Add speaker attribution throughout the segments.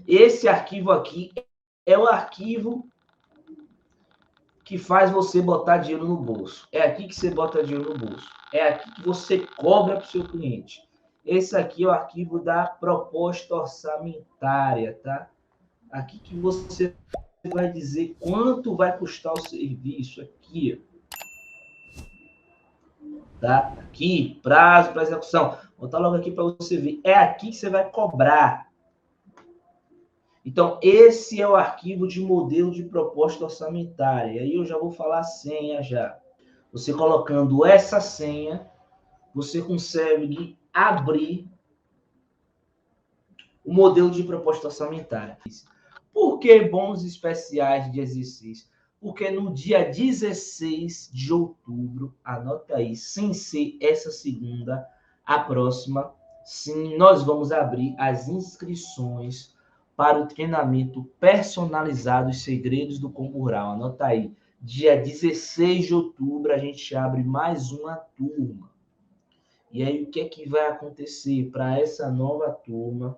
Speaker 1: Esse arquivo aqui é o arquivo que faz você botar dinheiro no bolso. É aqui que você bota dinheiro no bolso. É aqui que você cobra para o seu cliente. Esse aqui é o arquivo da proposta orçamentária, tá? Aqui que você vai dizer quanto vai custar o serviço. Aqui, tá? Aqui, prazo para execução. Vou botar logo aqui para você ver. É aqui que você vai cobrar. Então, esse é o arquivo de modelo de proposta orçamentária. Aí eu já vou falar a senha já. Você colocando essa senha, você consegue abrir o modelo de proposta orçamentária. Por que bônus especiais de exercício? Porque no dia 16 de outubro, anota aí, sem ser essa segunda, a próxima, sim, nós vamos abrir as inscrições para o treinamento personalizado Os Segredos do Concurral. Anota aí, dia 16 de outubro a gente abre mais uma turma. E aí o que é que vai acontecer para essa nova turma?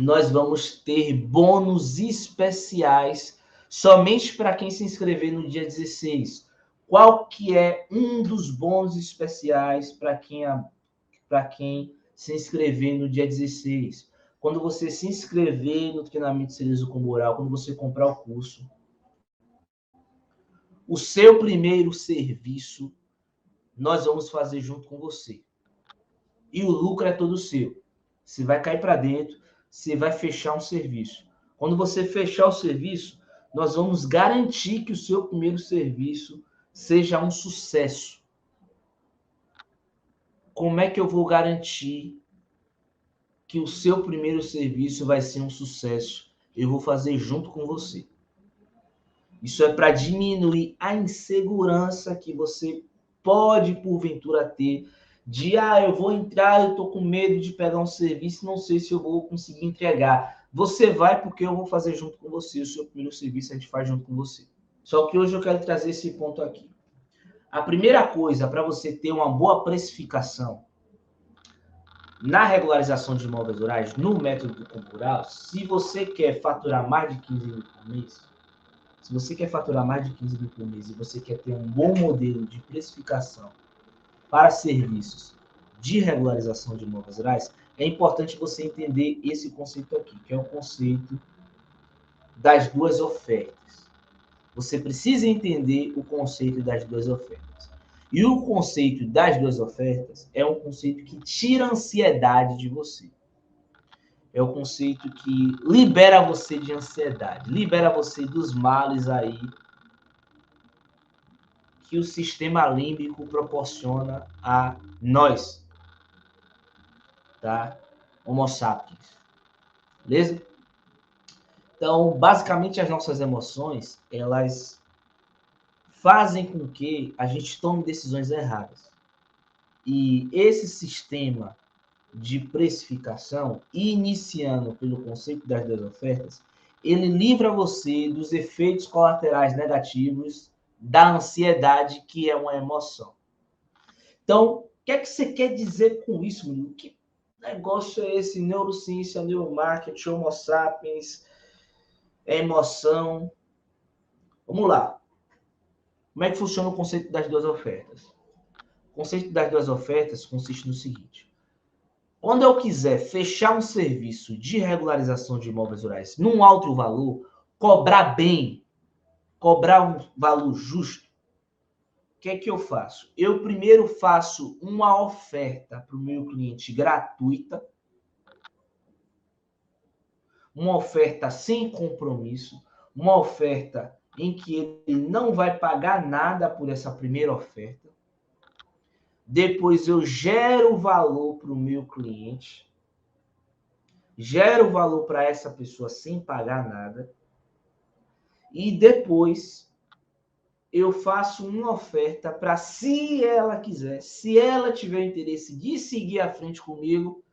Speaker 1: Nós vamos ter bônus especiais somente para quem se inscrever no dia 16. Qual que é um dos bônus especiais para quem se inscrever no dia 16? Quando você se inscrever no treinamento de Segredos do Concurral, quando você comprar o curso, o seu primeiro serviço nós vamos fazer junto com você. E o lucro é todo seu. Você vai cair para dentro, você vai fechar um serviço. Quando você fechar o serviço, nós vamos garantir que o seu primeiro serviço seja um sucesso. Como é que eu vou garantir que o seu primeiro serviço vai ser um sucesso? Eu vou fazer junto com você. Isso é para diminuir a insegurança que você pode, porventura, ter de, eu vou entrar, eu tô com medo de pegar um serviço, não sei se eu vou conseguir entregar. Você vai porque eu vou fazer junto com você, o seu primeiro serviço a gente faz junto com você. Só que hoje eu quero trazer esse ponto aqui. A primeira coisa para você ter uma boa precificação na regularização de imóveis rurais, no método do concurral, se você quer faturar mais de 15 mil por mês, se você quer faturar mais de 15 mil por mês e você quer ter um bom modelo de precificação para serviços de regularização de imóveis rurais, é importante você entender esse conceito aqui, que é o conceito das duas ofertas. Você precisa entender o conceito das duas ofertas. E o conceito das duas ofertas é um conceito que tira a ansiedade de você. É o conceito que libera você de ansiedade, libera você dos males aí que o sistema límbico proporciona a nós, tá? Homo sapiens. Beleza? Então, basicamente, as nossas emoções, elas fazem com que a gente tome decisões erradas. E esse sistema de precificação, iniciando pelo conceito das duas ofertas, ele livra você dos efeitos colaterais negativos da ansiedade, que é uma emoção. Então, o que é que você quer dizer com isso, menino? Que negócio é esse? Neurociência, neuromarketing, homo sapiens, emoção. Vamos lá. Como é que funciona o conceito das duas ofertas? O conceito das duas ofertas consiste no seguinte. Quando eu quiser fechar um serviço de regularização de imóveis rurais num alto valor, cobrar bem, cobrar um valor justo, o que é que eu faço? Eu primeiro faço uma oferta para o meu cliente gratuita, uma oferta sem compromisso, uma oferta em que ele não vai pagar nada por essa primeira oferta. Depois eu gero valor para o meu cliente, gero valor para essa pessoa sem pagar nada, e depois eu faço uma oferta para, se ela quiser, se ela tiver interesse de seguir à frente comigo,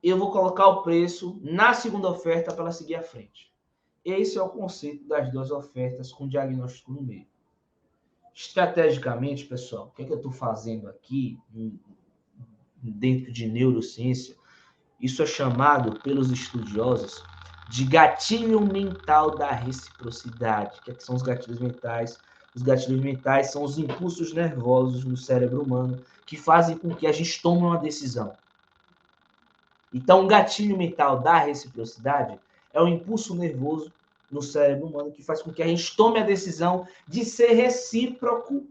Speaker 1: eu vou colocar o preço na segunda oferta para ela seguir à frente. Esse é o conceito das duas ofertas com diagnóstico no meio. Estrategicamente, pessoal, o que é que eu estou fazendo aqui dentro de neurociência? Isso é chamado pelos estudiosos de gatilho mental da reciprocidade. O que são os gatilhos mentais? Os gatilhos mentais são os impulsos nervosos no cérebro humano que fazem com que a gente tome uma decisão. Então, o gatilho mental da reciprocidade é o impulso nervoso no cérebro humano que faz com que a gente tome a decisão de ser recíproco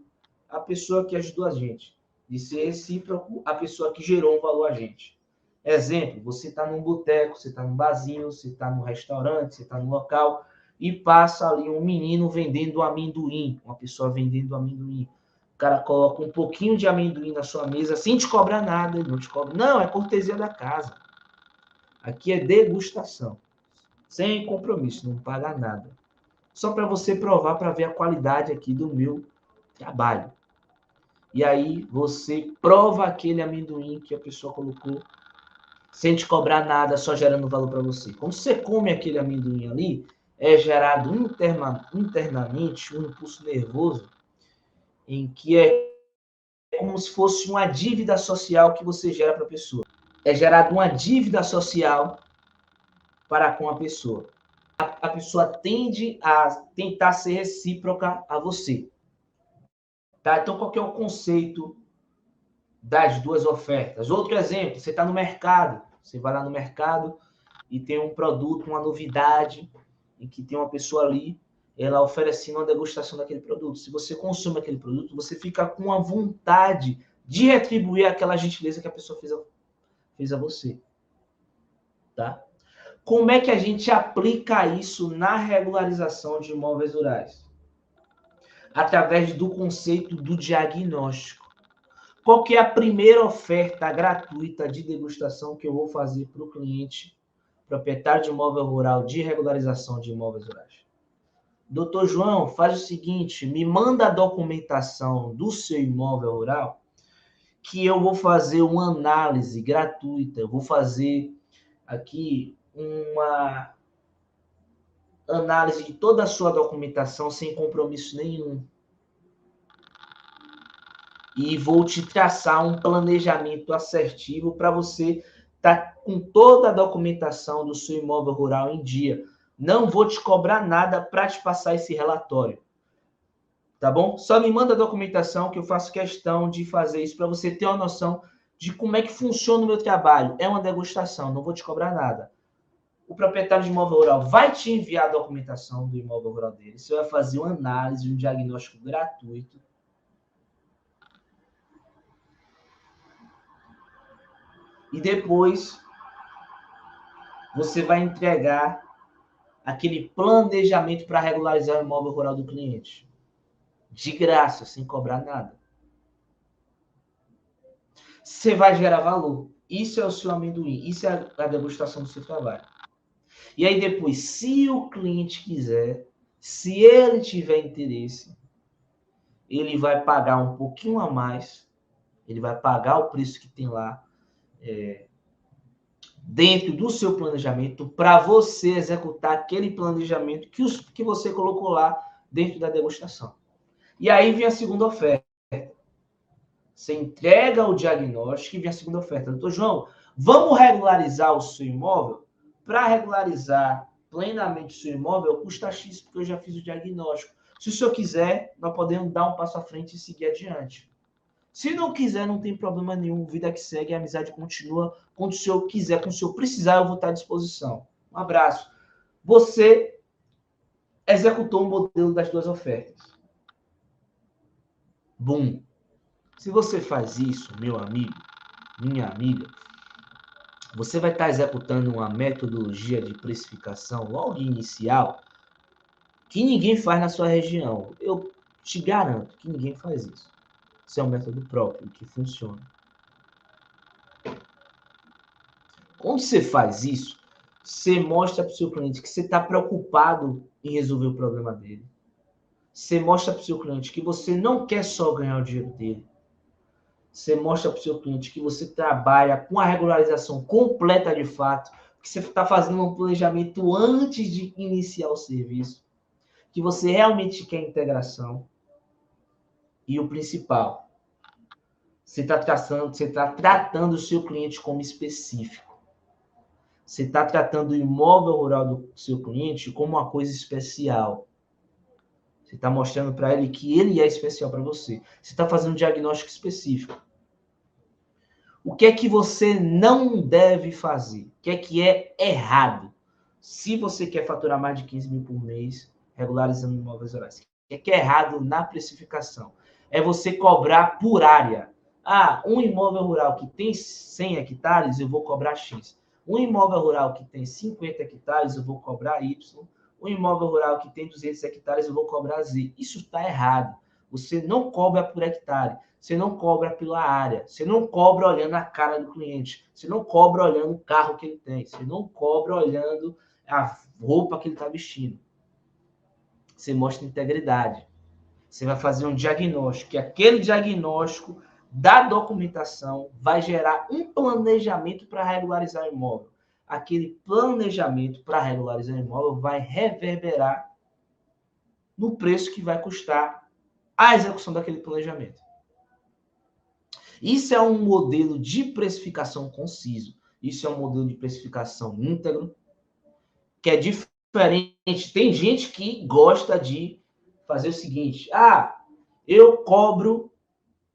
Speaker 1: à pessoa que ajudou a gente, de ser recíproco à pessoa que gerou um valor a gente. Exemplo, você está num boteco, você está num barzinho, você está num restaurante, você está num local e passa ali um menino vendendo amendoim, uma pessoa vendendo amendoim. O cara coloca um pouquinho de amendoim na sua mesa sem te cobrar nada, ele não te cobra. Não, é cortesia da casa. Aqui é degustação, sem compromisso, não paga nada. Só para você provar, para ver a qualidade aqui do meu trabalho. E aí você prova aquele amendoim que a pessoa colocou sem te cobrar nada, só gerando valor para você. Quando você come aquele amendoim ali, é gerado internamente um impulso nervoso em que é como se fosse uma dívida social que você gera para a pessoa. É gerada uma dívida social para com a pessoa. A pessoa tende a tentar ser recíproca a você. Tá? Então, qual que é o conceito das duas ofertas? Outro exemplo, você está no mercado, você vai lá no mercado e tem um produto, uma novidade, em que tem uma pessoa ali, ela oferecendo uma degustação daquele produto. Se você consome aquele produto, você fica com a vontade de retribuir aquela gentileza que a pessoa fez a você. Tá? Como é que a gente aplica isso na regularização de imóveis rurais? Através do conceito do diagnóstico. Qual que é a primeira oferta gratuita de degustação que eu vou fazer para o cliente proprietário de imóvel rural de regularização de imóveis rurais? Doutor João, faz o seguinte, me manda a documentação do seu imóvel rural que eu vou fazer uma análise gratuita. Eu vou fazer aqui uma análise de toda a sua documentação sem compromisso nenhum. E vou te traçar um planejamento assertivo para você estar com toda a documentação do seu imóvel rural em dia. Não vou te cobrar nada para te passar esse relatório. Tá bom? Só me manda a documentação que eu faço questão de fazer isso para você ter uma noção de como é que funciona o meu trabalho. É uma degustação, não vou te cobrar nada. O proprietário de imóvel rural vai te enviar a documentação do imóvel rural dele. Você vai fazer uma análise, um diagnóstico gratuito. E depois você vai entregar aquele planejamento para regularizar o imóvel rural do cliente. De graça, sem cobrar nada. Você vai gerar valor. Isso é o seu amendoim. Isso é a degustação do seu trabalho. E aí depois, se o cliente quiser, se ele tiver interesse, ele vai pagar um pouquinho a mais, ele vai pagar o preço que tem lá dentro do seu planejamento para você executar aquele planejamento que você colocou lá dentro da degustação. E aí vem a segunda oferta. Você entrega o diagnóstico e vem a segunda oferta. Doutor João, vamos regularizar o seu imóvel? Para regularizar plenamente o seu imóvel, custa X, porque eu já fiz o diagnóstico. Se o senhor quiser, nós podemos dar um passo à frente e seguir adiante. Se não quiser, não tem problema nenhum. Vida que segue, a amizade continua. Quando o senhor quiser, quando o senhor precisar, eu vou estar à disposição. Um abraço. Você executou o modelo das duas ofertas. Bum. Se você faz isso, meu amigo, minha amiga, você vai estar executando uma metodologia de precificação logo inicial que ninguém faz na sua região. Eu te garanto que ninguém faz isso. Isso é um método próprio que funciona. Quando você faz isso, você mostra para o seu cliente que você está preocupado em resolver o problema dele. Você mostra para o seu cliente que você não quer só ganhar o dinheiro dele. Você mostra para o seu cliente que você trabalha com a regularização completa de fato, que você está fazendo um planejamento antes de iniciar o serviço, que você realmente quer integração. E o principal, você está tratando o seu cliente como específico. Você está tratando o imóvel rural do seu cliente como uma coisa especial. Você está mostrando para ele que ele é especial para você. Você está fazendo um diagnóstico específico. O que é que você não deve fazer? O que é errado? Se você quer faturar mais de 15 mil por mês, regularizando imóveis rurais. O que é errado na precificação? É você cobrar por área. Ah, um imóvel rural que tem 100 hectares, eu vou cobrar X. Um imóvel rural que tem 50 hectares, eu vou cobrar Y. Um imóvel rural que tem 200 hectares, eu vou cobrar Z. Isso está errado. Você não cobra por hectare. Você não cobra pela área. Você não cobra olhando a cara do cliente. Você não cobra olhando o carro que ele tem. Você não cobra olhando a roupa que ele está vestindo. Você mostra integridade. Você vai fazer um diagnóstico. E aquele diagnóstico da documentação vai gerar um planejamento para regularizar o imóvel. Aquele planejamento para regularizar o imóvel vai reverberar no preço que vai custar a execução daquele planejamento. Isso é um modelo de precificação conciso. Isso é um modelo de precificação íntegro, que é diferente. Tem gente que gosta de fazer o seguinte: eu cobro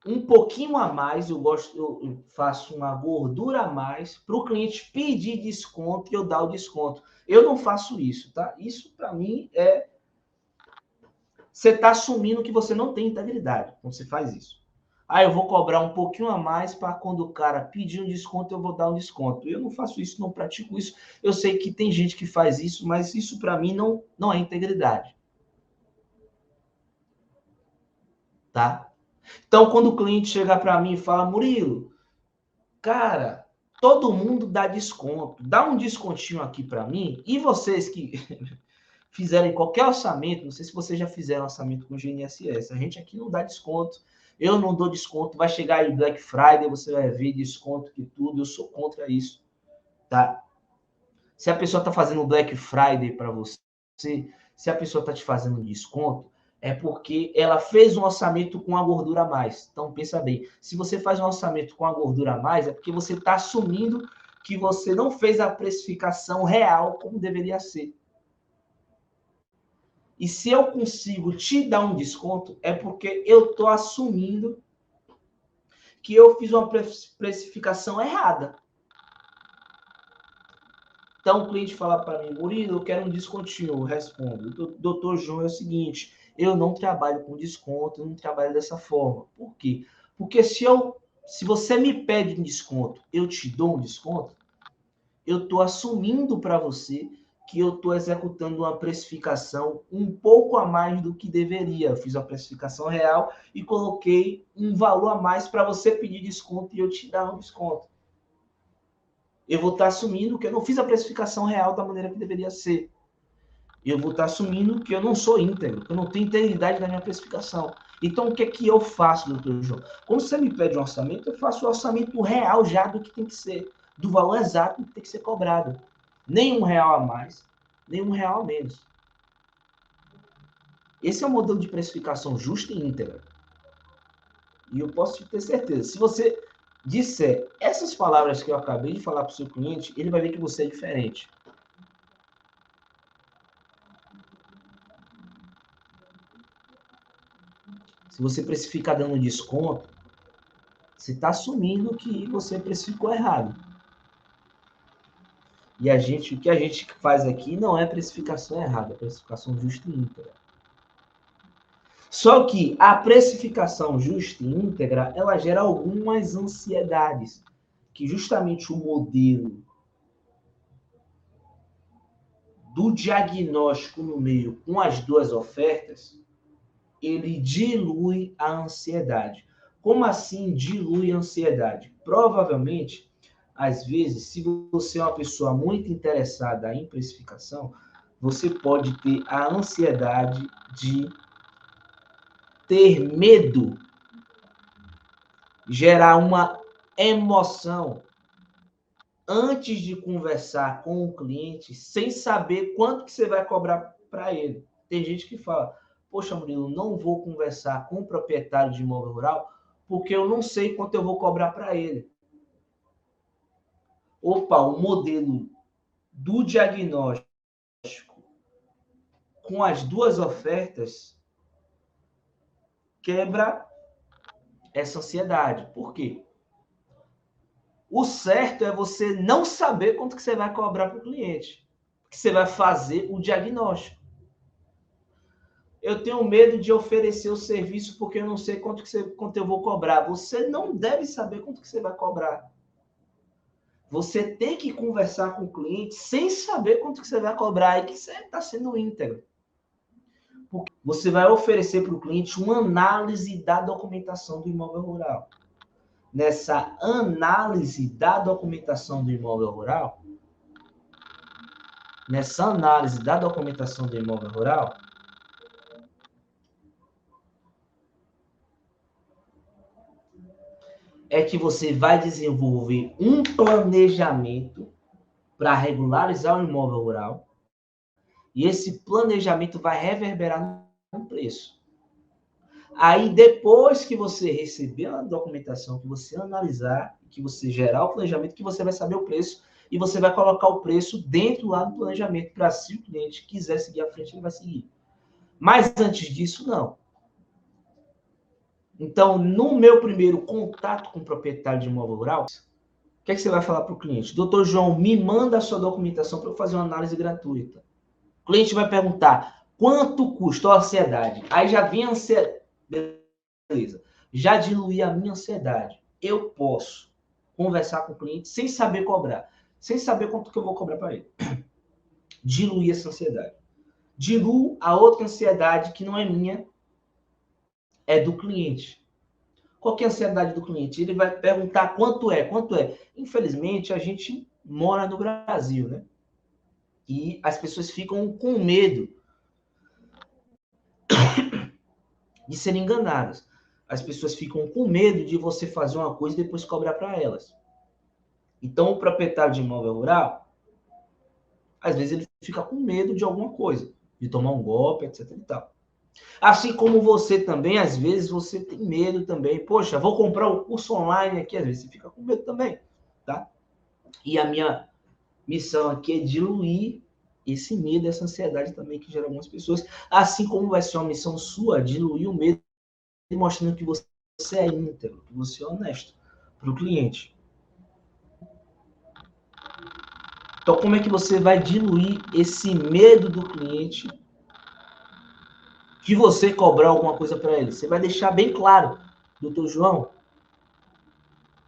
Speaker 1: um pouquinho a mais, eu faço uma gordura a mais para o cliente pedir desconto e eu dar o desconto. Eu não faço isso, tá? Isso para mim é você está assumindo que você não tem integridade quando você faz isso. Eu vou cobrar um pouquinho a mais para quando o cara pedir um desconto, eu vou dar um desconto. Eu não faço isso, não pratico isso. Eu sei que tem gente que faz isso, mas isso para mim não é integridade. Tá? Então, quando o cliente chegar para mim e fala, Murilo, cara, todo mundo dá desconto. Dá um descontinho aqui para mim. E vocês que fizerem qualquer orçamento, não sei se vocês já fizeram orçamento com o GNSS, a gente aqui não dá desconto. Eu não dou desconto, vai chegar aí Black Friday, você vai ver desconto que tudo, eu sou contra isso, tá? Se a pessoa está fazendo Black Friday para você, se a pessoa está te fazendo desconto, é porque ela fez um orçamento com a gordura a mais. Então, pensa bem, se você faz um orçamento com a gordura a mais, é porque você está assumindo que você não fez a precificação real como deveria ser. E se eu consigo te dar um desconto, é porque eu estou assumindo que eu fiz uma precificação errada. Então, o cliente fala para mim, Murilo, eu quero um descontinho. Eu respondo, doutor João, é o seguinte, eu não trabalho com desconto, eu não trabalho dessa forma. Por quê? Porque se você me pede um desconto, eu te dou um desconto, eu estou assumindo para você que eu estou executando uma precificação um pouco a mais do que deveria. Eu fiz a precificação real e coloquei um valor a mais para você pedir desconto e eu te dar um desconto. Eu vou estar assumindo que eu não fiz a precificação real da maneira que deveria ser. Eu vou estar assumindo que eu não sou íntegro, que eu não tenho integridade na minha precificação. Então, o que é que eu faço, doutor João? Quando você me pede um orçamento, eu faço o orçamento real já do que tem que ser, do valor exato que tem que ser cobrado. Nem R$1 a mais, nem R$1 a menos. Esse é o modelo de precificação justa e íntegra. E eu posso te ter certeza, se você disser essas palavras que eu acabei de falar para o seu cliente, ele vai ver que você é diferente. Se você precificar dando desconto, você está assumindo que você precificou errado. E o que a gente faz aqui não é precificação errada, é precificação justa e íntegra. Só que a precificação justa e íntegra, ela gera algumas ansiedades, que justamente o modelo do diagnóstico no meio com as duas ofertas, ele dilui a ansiedade. Como assim dilui a ansiedade? Provavelmente, às vezes, se você é uma pessoa muito interessada em precificação, você pode ter a ansiedade de ter medo, gerar uma emoção antes de conversar com o cliente, sem saber quanto que você vai cobrar para ele. Tem gente que fala, poxa, Murilo, não vou conversar com o proprietário de imóvel rural porque eu não sei quanto eu vou cobrar para ele. Opa, o modelo do diagnóstico com as duas ofertas quebra essa ansiedade. Por quê? O certo é você não saber quanto que você vai cobrar para o cliente, que você vai fazer o diagnóstico. Eu tenho medo de oferecer o serviço porque eu não sei quanto eu vou cobrar. Você não deve saber quanto que você vai cobrar. Você tem que conversar com o cliente sem saber quanto que você vai cobrar e que você está sendo íntegro. Porque você vai oferecer para o cliente uma análise da documentação do imóvel rural. Nessa análise da documentação do imóvel rural, é que você vai desenvolver um planejamento para regularizar o imóvel rural e esse planejamento vai reverberar no preço. Aí, depois que você receber a documentação, que você analisar, que você gerar o planejamento, que você vai saber o preço e você vai colocar o preço dentro lá do planejamento para se o cliente quiser seguir à frente, ele vai seguir. Mas antes disso, não. Então, no meu primeiro contato com o proprietário de imóvel rural, o que é que você vai falar para o cliente? Doutor João, me manda a sua documentação para eu fazer uma análise gratuita. O cliente vai perguntar, quanto custa a ansiedade? Aí já vem a ansiedade. Beleza. Já diluí a minha ansiedade. Eu posso conversar com o cliente sem saber cobrar. Sem saber quanto que eu vou cobrar para ele. Diluir essa ansiedade. Diluo a outra ansiedade que não é minha, é do cliente. Qual que é a ansiedade do cliente? Ele vai perguntar quanto é. Infelizmente, a gente mora no Brasil, né? E as pessoas ficam com medo de serem enganadas. As pessoas ficam com medo de você fazer uma coisa e depois cobrar para elas. Então, o proprietário de imóvel rural, às vezes ele fica com medo de alguma coisa, de tomar um golpe, etc e tal. Assim como você também, às vezes você tem medo também. Poxa, vou comprar o curso online aqui, às vezes você fica com medo também, tá? E a minha missão aqui é diluir esse medo, essa ansiedade também que gera algumas pessoas, assim como vai ser uma missão sua, diluir o medo, mostrando que você é íntegro, que você é honesto para o cliente. Então, como é que você vai diluir esse medo do cliente de você cobrar alguma coisa para ele? Você vai deixar bem claro, doutor João,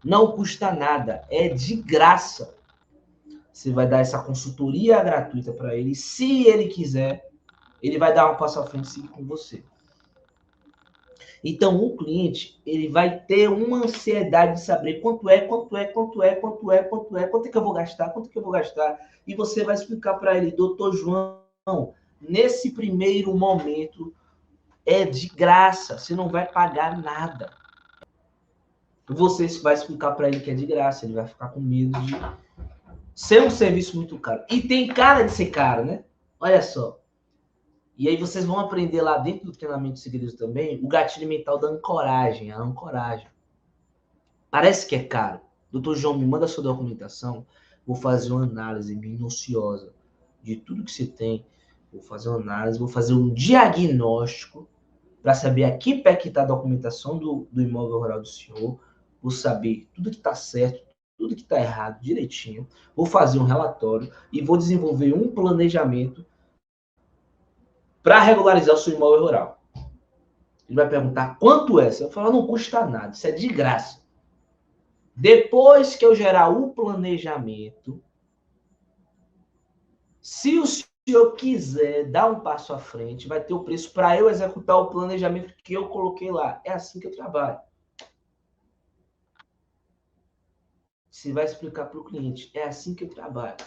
Speaker 1: não custa nada, é de graça. Você vai dar essa consultoria gratuita para ele. Se ele quiser, ele vai dar um passo à frente e seguir com você. Então, o cliente, ele vai ter uma ansiedade de saber quanto é que eu vou gastar. E você vai explicar para ele, doutor João, nesse primeiro momento é de graça, você não vai pagar nada. Você vai explicar para ele que é de graça, ele vai ficar com medo de ser um serviço muito caro. E tem cara de ser caro, né? Olha só. E aí vocês vão aprender lá dentro do treinamento de segredos também o gatilho mental da ancoragem, a ancoragem. Parece que é caro. Doutor João, me manda a sua documentação, vou fazer uma análise minuciosa de tudo que você tem, vou fazer uma análise, vou fazer um diagnóstico para saber a que pé que está a documentação do imóvel rural do senhor, vou saber tudo que está certo, tudo que está errado direitinho, vou fazer um relatório e vou desenvolver um planejamento para regularizar o seu imóvel rural. Ele vai perguntar quanto é? Você vai falar, não custa nada, isso é de graça. Depois que eu gerar o planejamento, se o senhor quiser dar um passo à frente, vai ter o preço para eu executar o planejamento que eu coloquei lá. É assim que eu trabalho. Você vai explicar para o cliente, é assim que eu trabalho.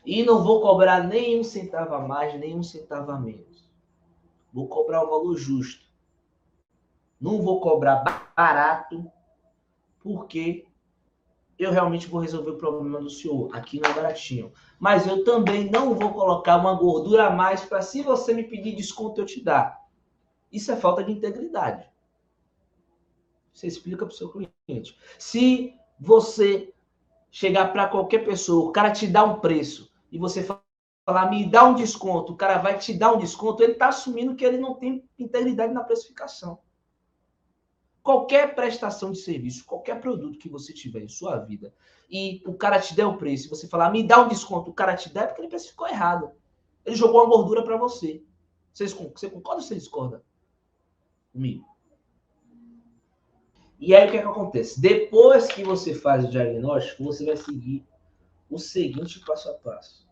Speaker 1: E não vou cobrar nem um centavo a mais, nem um centavo a menos. Vou cobrar o valor justo. Não vou cobrar barato, porque eu realmente vou resolver o problema do senhor. Aqui não é baratinho. Mas eu também não vou colocar uma gordura a mais para, se você me pedir desconto, eu te dar. Isso é falta de integridade. Você explica para o seu cliente. Se você chegar para qualquer pessoa, o cara te dá um preço, e você falar, me dá um desconto, o cara vai te dar um desconto, ele está assumindo que ele não tem integridade na precificação. Qualquer prestação de serviço, qualquer produto que você tiver em sua vida, e o cara te der o preço, e você falar, me dá um desconto, o cara te der, porque ele precificou errado. Ele jogou uma gordura para você. Você concorda ou você discorda comigo? E aí o que acontece? Depois que você faz o diagnóstico, você vai seguir o seguinte passo a passo.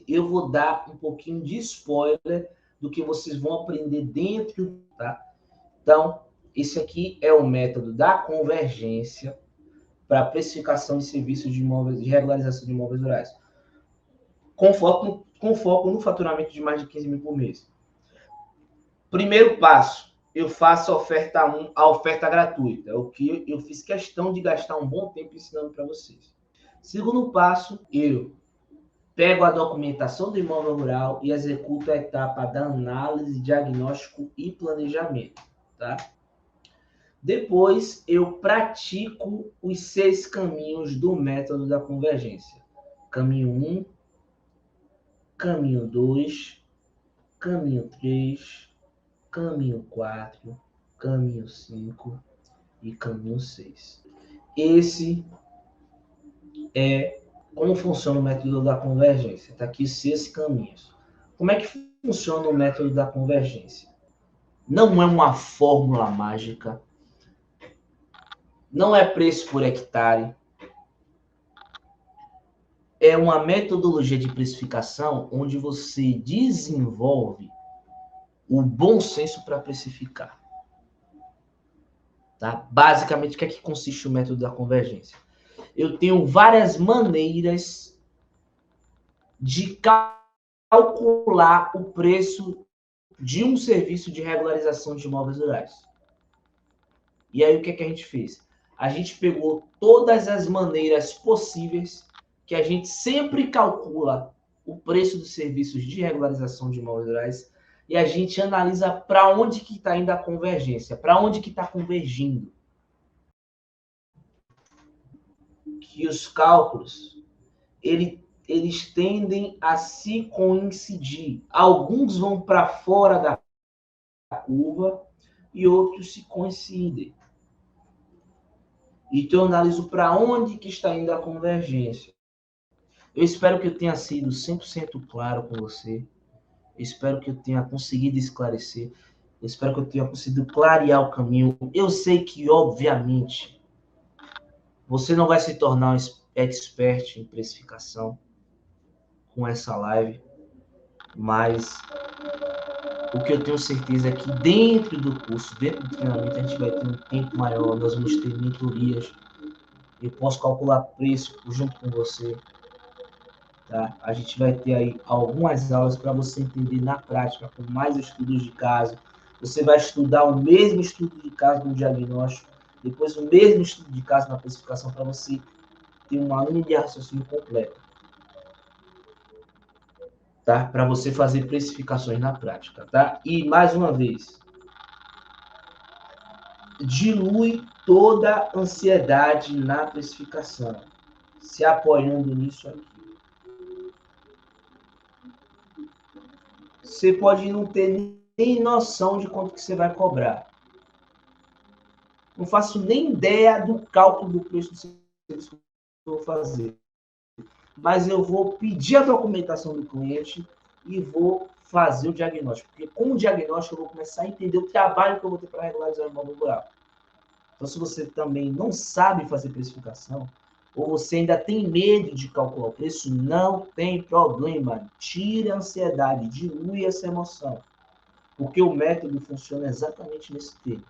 Speaker 1: Eu vou dar um pouquinho de spoiler do que vocês vão aprender dentro, tá? Então, esse aqui é o método da convergência para precificação de serviços de imóveis, de regularização de imóveis rurais, com foco no faturamento de mais de 15 mil por mês. Primeiro passo, eu faço a oferta gratuita, o que eu fiz questão de gastar um bom tempo ensinando para vocês. Segundo passo, eu pego a documentação do imóvel rural e executo a etapa da análise, diagnóstico e planejamento, tá? Depois, eu pratico os 6 caminhos do método da convergência. Caminho 1, caminho 2, caminho 3, caminho 4, caminho 5 e caminho 6. Esse é como funciona o método da convergência. Está aqui 6 caminhos. Como é que funciona o método da convergência? Não é uma fórmula mágica, não é preço por hectare, é uma metodologia de precificação onde você desenvolve o bom senso para precificar. Tá? Basicamente, o que é que consiste o método da convergência? Eu tenho várias maneiras de calcular o preço de um serviço de regularização de imóveis rurais. E aí, o que é que a gente fez? A gente pegou todas as maneiras possíveis que a gente sempre calcula o preço dos serviços de regularização de imóveis rurais e a gente analisa para onde que está indo a convergência, para onde que está convergindo. Que os cálculos, eles tendem a se coincidir. Alguns vão para fora da curva e outros se coincidem. Então, eu analiso para onde que está indo a convergência. Eu espero que eu tenha sido 100% claro com você. Eu espero que eu tenha conseguido esclarecer. Eu espero que eu tenha conseguido clarear o caminho. Eu sei que, obviamente, você não vai se tornar um expert em precificação com essa live, mas o que eu tenho certeza é que dentro do curso, dentro do treinamento, a gente vai ter um tempo maior, nós vamos ter mentorias, eu posso calcular preço junto com você, tá? A gente vai ter aí algumas aulas para você entender na prática, com mais estudos de caso. Você vai estudar o mesmo estudo de caso no diagnóstico, depois o mesmo estudo de caso na precificação, para você ter uma linha de raciocínio completa. Tá? Para você fazer precificações na prática, tá? E mais uma vez, dilui toda ansiedade na precificação, se apoiando nisso aqui. Você pode não ter nem noção de quanto que você vai cobrar. Não faço nem ideia do cálculo do preço do serviço que eu vou fazer. Mas eu vou pedir a documentação do cliente e vou fazer o diagnóstico. Porque com o diagnóstico eu vou começar a entender o trabalho que eu vou ter para regularizar o imóvel rural. Então, se você também não sabe fazer precificação, ou você ainda tem medo de calcular o preço, não tem problema. Tire a ansiedade, dilui essa emoção. Porque o método funciona exatamente nesse termo.